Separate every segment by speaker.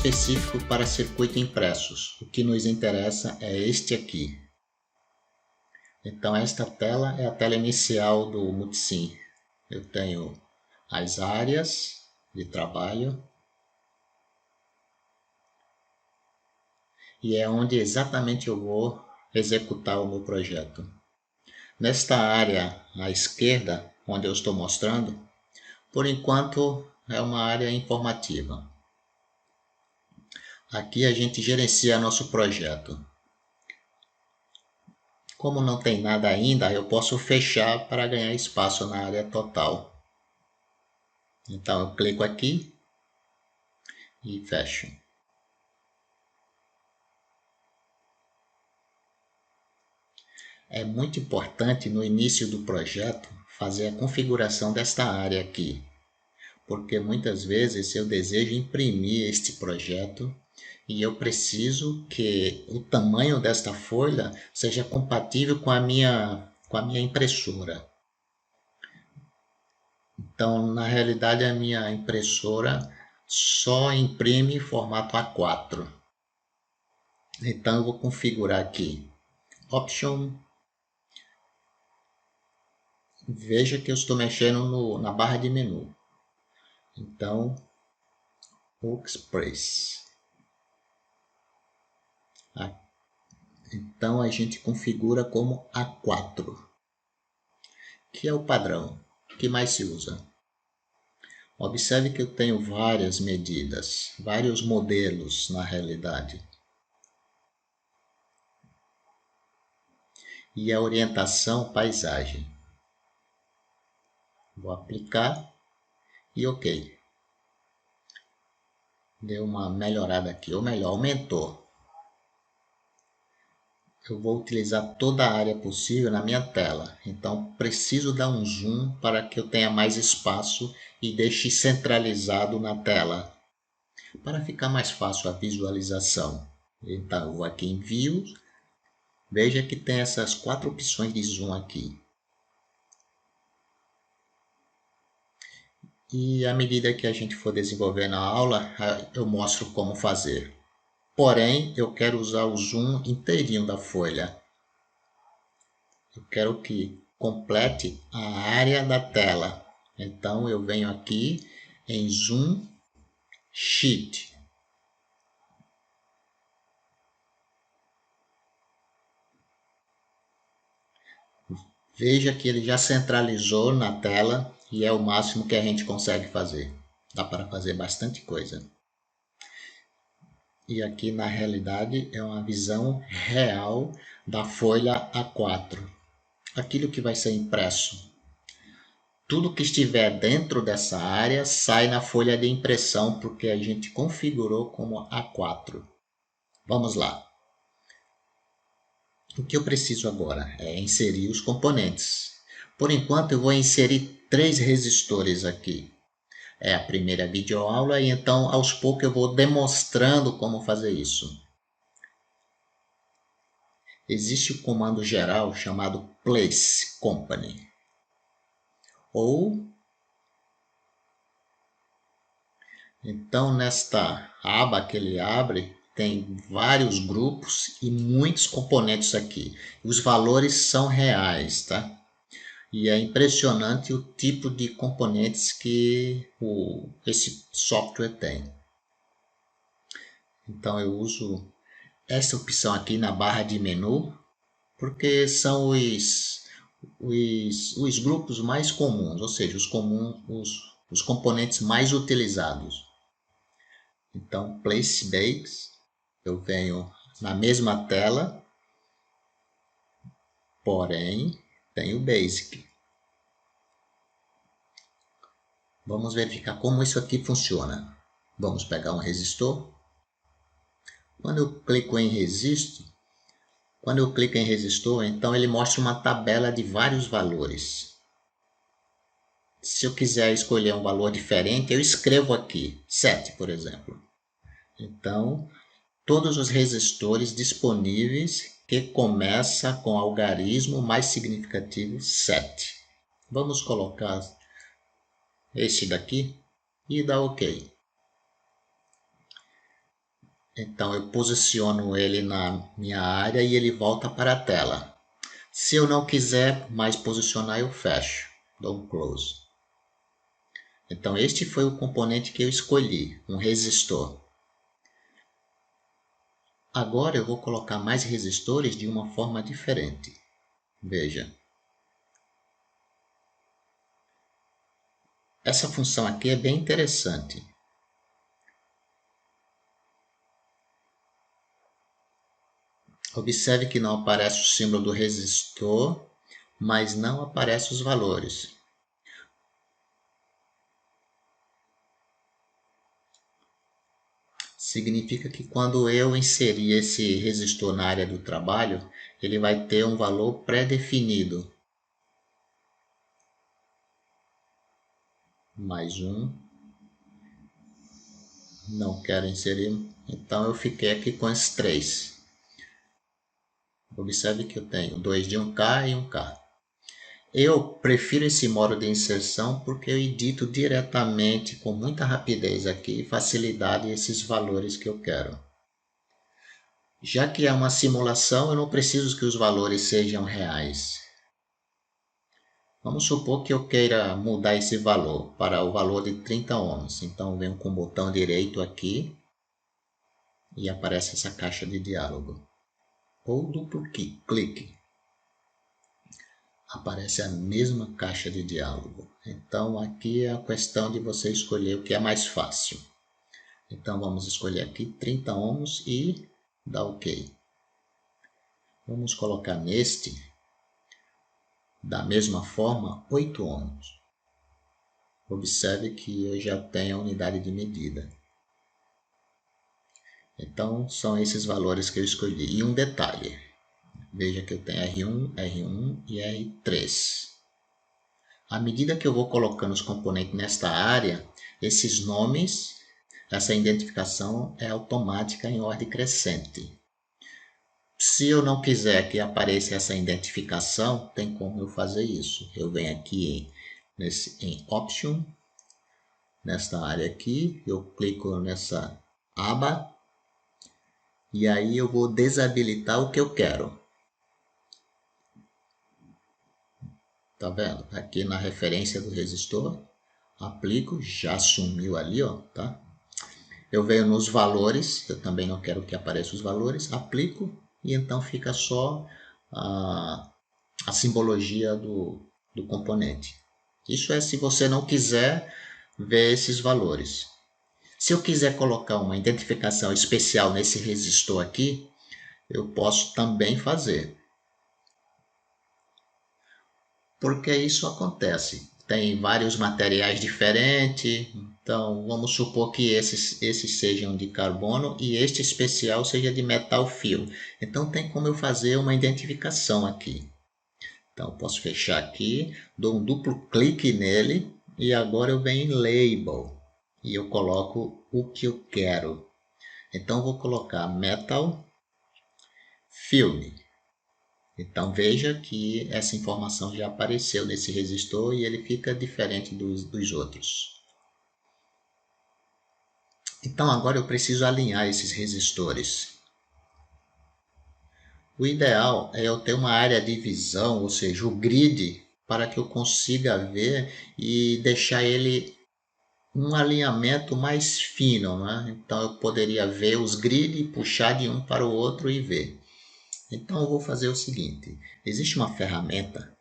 Speaker 1: específico para circuito impressos. O que nos interessa é este aqui. Então esta tela é a tela inicial do Multisim. Eu tenho as áreas de trabalho e é onde exatamente eu vou executar o meu projeto. Nesta área à esquerda, onde eu estou mostrando, por enquanto é uma área informativa. Aqui a gente gerencia nosso projeto. Como não tem nada ainda, eu posso fechar para ganhar espaço na área total. Então eu clico aqui e fecho. É muito importante no início do projeto fazer a configuração desta área aqui, porque muitas vezes eu desejo imprimir este projeto e eu preciso que o tamanho desta folha seja compatível com a minha impressora. Então, na realidade, a minha impressora só imprime em formato A4. Então, eu vou configurar aqui Option. Veja que eu estou mexendo na barra de menu. Então, Express. Então, a gente configura como A4, que é o padrão que mais se usa. Observe que eu tenho várias medidas, vários modelos na realidade. E a orientação paisagem. Vou aplicar e OK. Deu uma melhorada aqui, ou melhor, aumentou. Eu vou utilizar toda a área possível na minha tela. Então, preciso dar um zoom para que eu tenha mais espaço e deixe centralizado na tela, para ficar mais fácil a visualização. Então, eu vou aqui em Views. Veja que tem essas 4 opções de zoom aqui. E à medida que a gente for desenvolvendo a aula, eu mostro como fazer. Porém, eu quero usar o zoom inteirinho da folha. Eu quero que complete a área da tela. Então, eu venho aqui em Zoom Sheet. Veja que ele já centralizou na tela e é o máximo que a gente consegue fazer. Dá para fazer bastante coisa. E aqui na realidade é uma visão real da folha A4. Aquilo que vai ser impresso. Tudo que estiver dentro dessa área sai na folha de impressão porque a gente configurou como A4. Vamos lá. O que eu preciso agora é inserir os componentes. Por enquanto eu vou inserir 3 resistores aqui. É a primeira videoaula e então aos poucos eu vou demonstrando como fazer isso. Existe o comando geral chamado Place Company. Então nesta aba que ele abre, tem vários grupos e muitos componentes aqui. Os valores são reais, tá? E é impressionante o tipo de componentes que esse software tem. Então eu uso essa opção aqui na barra de menu, porque são os grupos mais comuns, ou seja, os componentes mais utilizados. Então, Place Base, eu venho na mesma tela, porém, tenho Basic. Vamos verificar como isso aqui funciona. Vamos pegar um resistor. Quando eu clico em resistor, então ele mostra uma tabela de vários valores. Se eu quiser escolher um valor diferente, eu escrevo aqui, 7, por exemplo. Então, todos os resistores disponíveis que começa com algarismo mais significativo 7. Vamos colocar este daqui e dar OK. Então eu posiciono ele na minha área e ele volta para a tela. Se eu não quiser mais posicionar, eu fecho, dou um close. Então este foi o componente que eu escolhi, um resistor. Agora eu vou colocar mais resistores de uma forma diferente. Veja. Essa função aqui é bem interessante. Observe que não aparece o símbolo do resistor, mas não aparece os valores. Significa que quando eu inserir esse resistor na área do trabalho, ele vai ter um valor pré-definido. Mais um. Não quero inserir, então eu fiquei aqui com as 3. Observe que eu tenho 2 de 1K e 1K. Eu prefiro esse modo de inserção porque eu edito diretamente com muita rapidez aqui e facilidade esses valores que eu quero. Já que é uma simulação, eu não preciso que os valores sejam reais. Vamos supor que eu queira mudar esse valor para o valor de 30 ohms. Então eu venho com o botão direito aqui e aparece essa caixa de diálogo. Ou duplo clique. Aparece a mesma caixa de diálogo. Então aqui é a questão de você escolher o que é mais fácil. Então vamos escolher aqui 30 ohms e dar OK. Vamos colocar neste, da mesma forma, 8 ohms. Observe que eu já tenho a unidade de medida. Então são esses valores que eu escolhi. E um detalhe, veja que eu tenho R1, R1 e R3. À medida que eu vou colocando os componentes nesta área, esses nomes, essa identificação é automática em ordem crescente. Se eu não quiser que apareça essa identificação, tem como eu fazer isso. Eu venho aqui em Option, nesta área aqui, eu clico nessa aba e aí eu vou desabilitar o que eu quero. Tá vendo? Aqui na referência do resistor, aplico, já sumiu ali, ó, tá? Eu venho nos valores, eu também não quero que apareça os valores, aplico e então fica só a simbologia do componente. Isso é se você não quiser ver esses valores. Se eu quiser colocar uma identificação especial nesse resistor aqui, eu posso também fazer. Porque isso acontece. Tem vários materiais diferentes, então vamos supor que esses sejam de carbono e este especial seja de metal fio. Então tem como eu fazer uma identificação aqui. Então eu posso fechar aqui, dou um duplo clique nele e agora eu venho em Label e eu coloco o que eu quero. Então eu vou colocar Metal Film. Então veja que essa informação já apareceu nesse resistor e ele fica diferente dos outros. Então agora eu preciso alinhar esses resistores. O ideal é eu ter uma área de visão, ou seja, o grid, para que eu consiga ver e deixar ele um alinhamento mais fino, né? Então eu poderia ver os grids, puxar de um para o outro e ver. Então eu vou fazer o seguinte, existe uma ferramenta,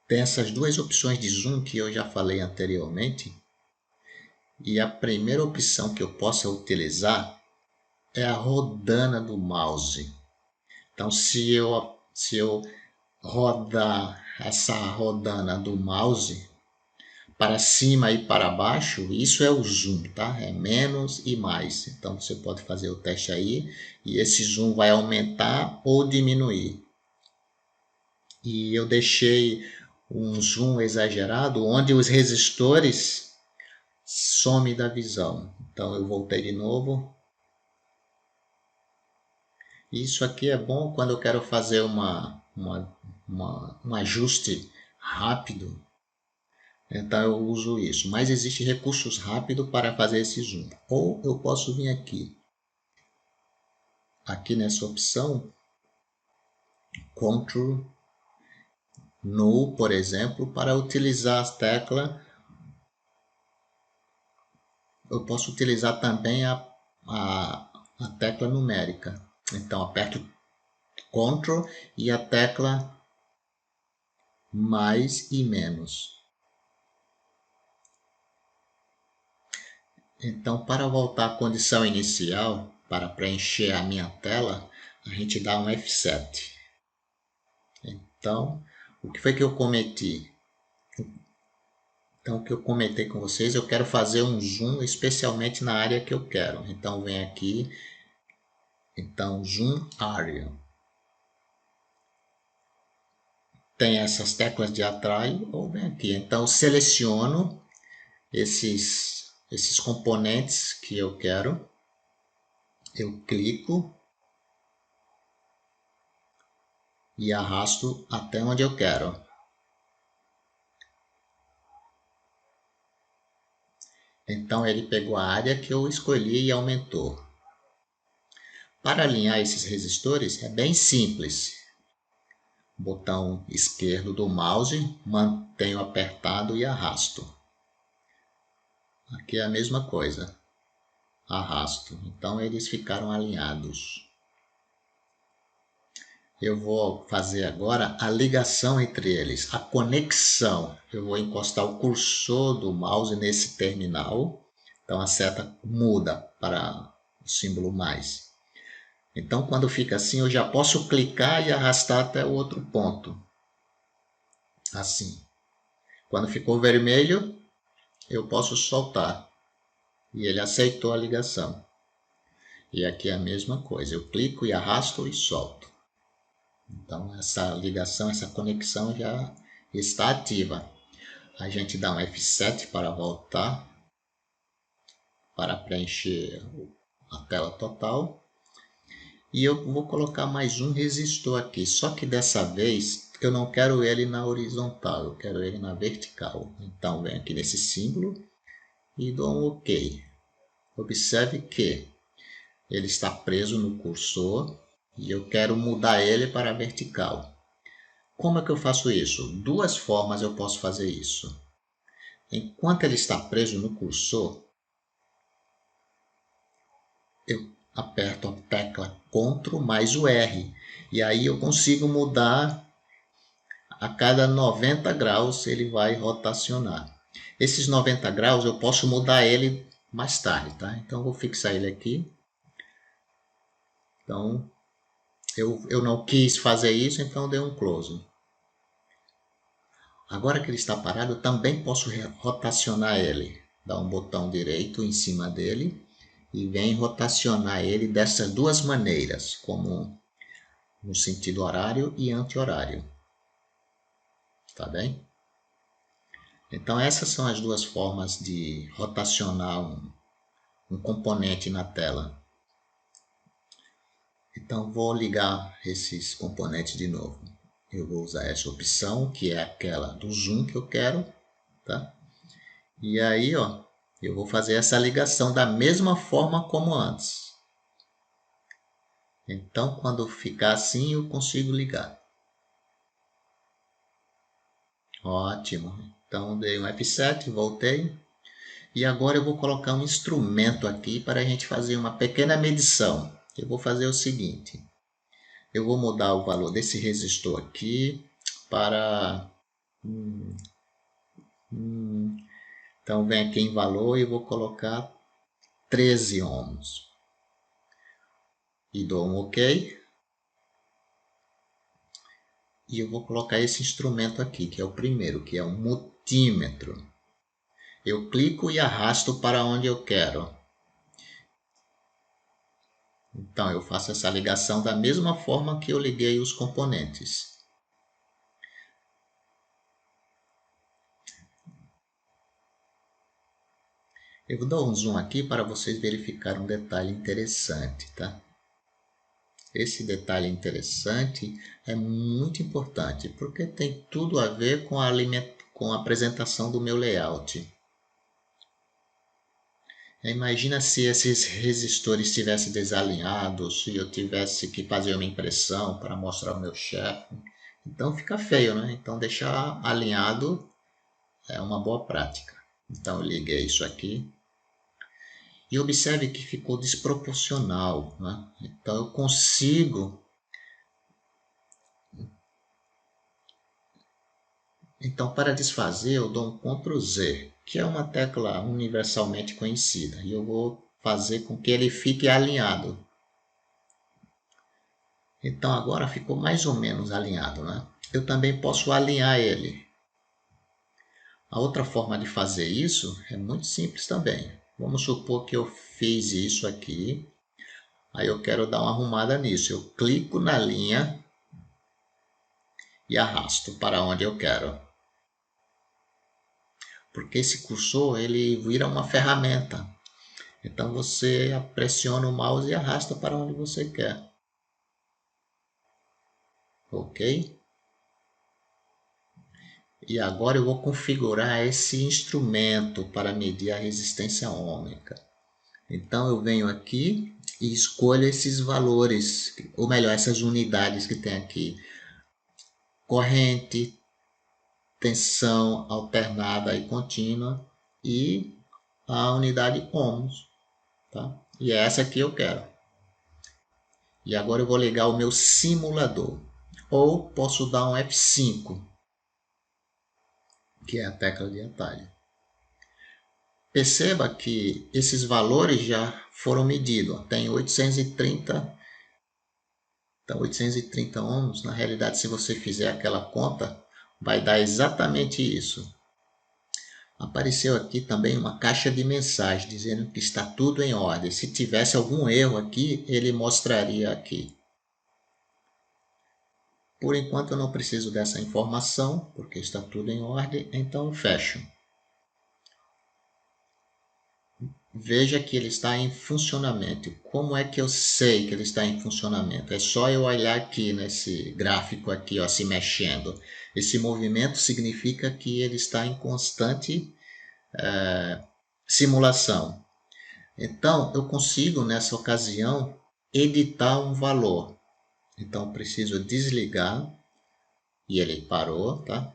Speaker 1: tem essas duas opções de zoom que eu já falei anteriormente, e a primeira opção que eu possa utilizar é a rodana do mouse. Então se eu rodar essa rodana do mouse para cima e para baixo, isso é o zoom, tá? É menos e mais. Então você pode fazer o teste aí e esse zoom vai aumentar ou diminuir. E eu deixei um zoom exagerado onde os resistores somem da visão. Então eu voltei de novo. Isso aqui é bom quando eu quero fazer um ajuste rápido. Então eu uso isso. Mas existe recursos rápidos para fazer esse zoom. Ou eu posso vir aqui nessa opção, Ctrl No, por exemplo, para utilizar a tecla, eu posso utilizar também a tecla numérica. Então aperto Ctrl e a tecla mais e menos. Então, para voltar à condição inicial, para preencher a minha tela, a gente dá um F7. Então, o que foi que eu cometi? Então, o que eu comentei com vocês, eu quero fazer um zoom especialmente na área que eu quero. Então, vem aqui, então, Zoom Area. Tem essas teclas de atraio, ou vem aqui. Então, seleciono esses componentes que eu quero. Eu clico e arrasto até onde eu quero. Então ele pegou a área que eu escolhi e aumentou. Para alinhar esses resistores é bem simples. Botão esquerdo do mouse, mantenho apertado e arrasto. Aqui é a mesma coisa. Arrasto. Então eles ficaram alinhados. Eu vou fazer agora a ligação entre eles, a conexão. Eu vou encostar o cursor do mouse nesse terminal. Então a seta muda para o símbolo mais. Então quando fica assim, eu já posso clicar e arrastar até o outro ponto. Assim. Quando ficou vermelho, eu posso soltar. E ele aceitou a ligação. E aqui é a mesma coisa. Eu clico e arrasto e solto. Então essa ligação, essa conexão já está ativa. A gente dá um F7 para voltar, para preencher a tela total. E eu vou colocar mais um resistor aqui, só que dessa vez eu não quero ele na horizontal, eu quero ele na vertical. Então venho aqui nesse símbolo e dou um OK. Observe que ele está preso no cursor e eu quero mudar ele para vertical. Como é que eu faço isso? Duas formas eu posso fazer isso. Enquanto ele está preso no cursor, eu aperto a tecla Ctrl mais o R. E aí eu consigo mudar a cada 90 graus, ele vai rotacionar. Esses 90 graus eu posso mudar ele mais tarde, tá? Então eu vou fixar ele aqui. Então eu não quis fazer isso, então dei um close. Agora que ele está parado, eu também posso rotacionar ele. Dá um botão direito em cima dele e vem rotacionar ele dessas duas maneiras, como no sentido horário e anti-horário. Tá bem? Então essas são as duas formas de rotacionar um componente na tela. Então vou ligar esses componentes de novo. Eu vou usar essa opção, que é aquela do zoom que eu quero, tá? E aí, ó, eu vou fazer essa ligação da mesma forma como antes. Então, quando ficar assim, eu consigo ligar. Ótimo. Então, dei um F7, voltei. E agora eu vou colocar um instrumento aqui para a gente fazer uma pequena medição. Eu vou fazer o seguinte. Eu vou mudar o valor desse resistor aqui para... Então, vem aqui em valor e vou colocar 13 ohms. E dou um OK. E eu vou colocar esse instrumento aqui, que é o primeiro, que é um multímetro. Eu clico e arrasto para onde eu quero. Então eu faço essa ligação da mesma forma que eu liguei os componentes. Eu vou dar um zoom aqui para vocês verificarem um detalhe interessante, tá? Esse detalhe interessante é muito importante, porque tem tudo a ver com com a apresentação do meu layout. Imagina se esses resistores estivessem desalinhados, se eu tivesse que fazer uma impressão para mostrar ao meu chefe. Então fica feio, né? Então deixar alinhado é uma boa prática. Então eu liguei isso aqui. E observe que ficou desproporcional, né? Então eu consigo... Então para desfazer eu dou um Ctrl Z, que é uma tecla universalmente conhecida. E eu vou fazer com que ele fique alinhado. Então agora ficou mais ou menos alinhado, né? Eu também posso alinhar ele. A outra forma de fazer isso é muito simples também. Vamos supor que eu fiz isso aqui. Aí eu quero dar uma arrumada nisso. Eu clico na linha e arrasto para onde eu quero. Porque esse cursor ele vira uma ferramenta. Então você pressiona o mouse e arrasta para onde você quer. Ok? E agora eu vou configurar esse instrumento para medir a resistência ohmica. Então eu venho aqui e escolho esses valores, ou melhor, essas unidades que tem aqui. Corrente, tensão alternada e contínua e a unidade ohms. Tá? E é essa que eu quero. E agora eu vou ligar o meu simulador. Ou posso dar um F5, que é a tecla de atalho. Perceba que esses valores já foram medidos. Tem 830, então 830 ohms. Na realidade, se você fizer aquela conta, vai dar exatamente isso. Apareceu aqui também uma caixa de mensagem dizendo que está tudo em ordem. Se tivesse algum erro aqui, ele mostraria aqui. Por enquanto eu não preciso dessa informação, porque está tudo em ordem, então eu fecho. Veja que ele está em funcionamento. Como é que eu sei que ele está em funcionamento? É só eu olhar aqui nesse gráfico aqui, ó, se mexendo. Esse movimento significa que ele está em constante simulação. Então, eu consigo, nessa ocasião, editar um valor. Então, eu preciso desligar e ele parou, tá?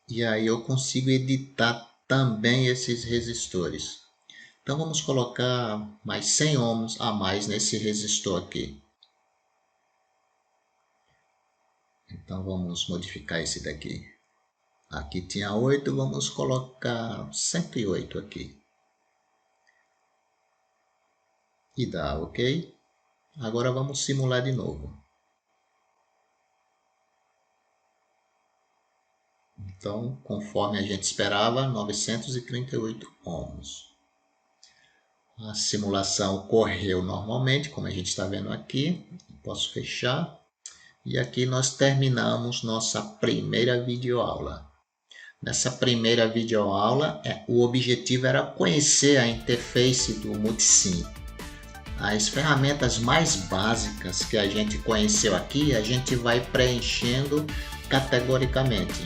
Speaker 1: E aí eu consigo editar também esses resistores. Então, vamos colocar mais 100 ohms a mais nesse resistor aqui. Então, vamos modificar esse daqui. Aqui tinha 8, vamos colocar 108 aqui. E dá OK. Agora vamos simular de novo. Então, conforme a gente esperava, 938 ohms. A simulação correu normalmente, como a gente está vendo aqui. Posso fechar. E aqui nós terminamos nossa primeira videoaula. Nessa primeira videoaula, o objetivo era conhecer a interface do Multisim. As ferramentas mais básicas que a gente conheceu aqui, a gente vai preenchendo categoricamente.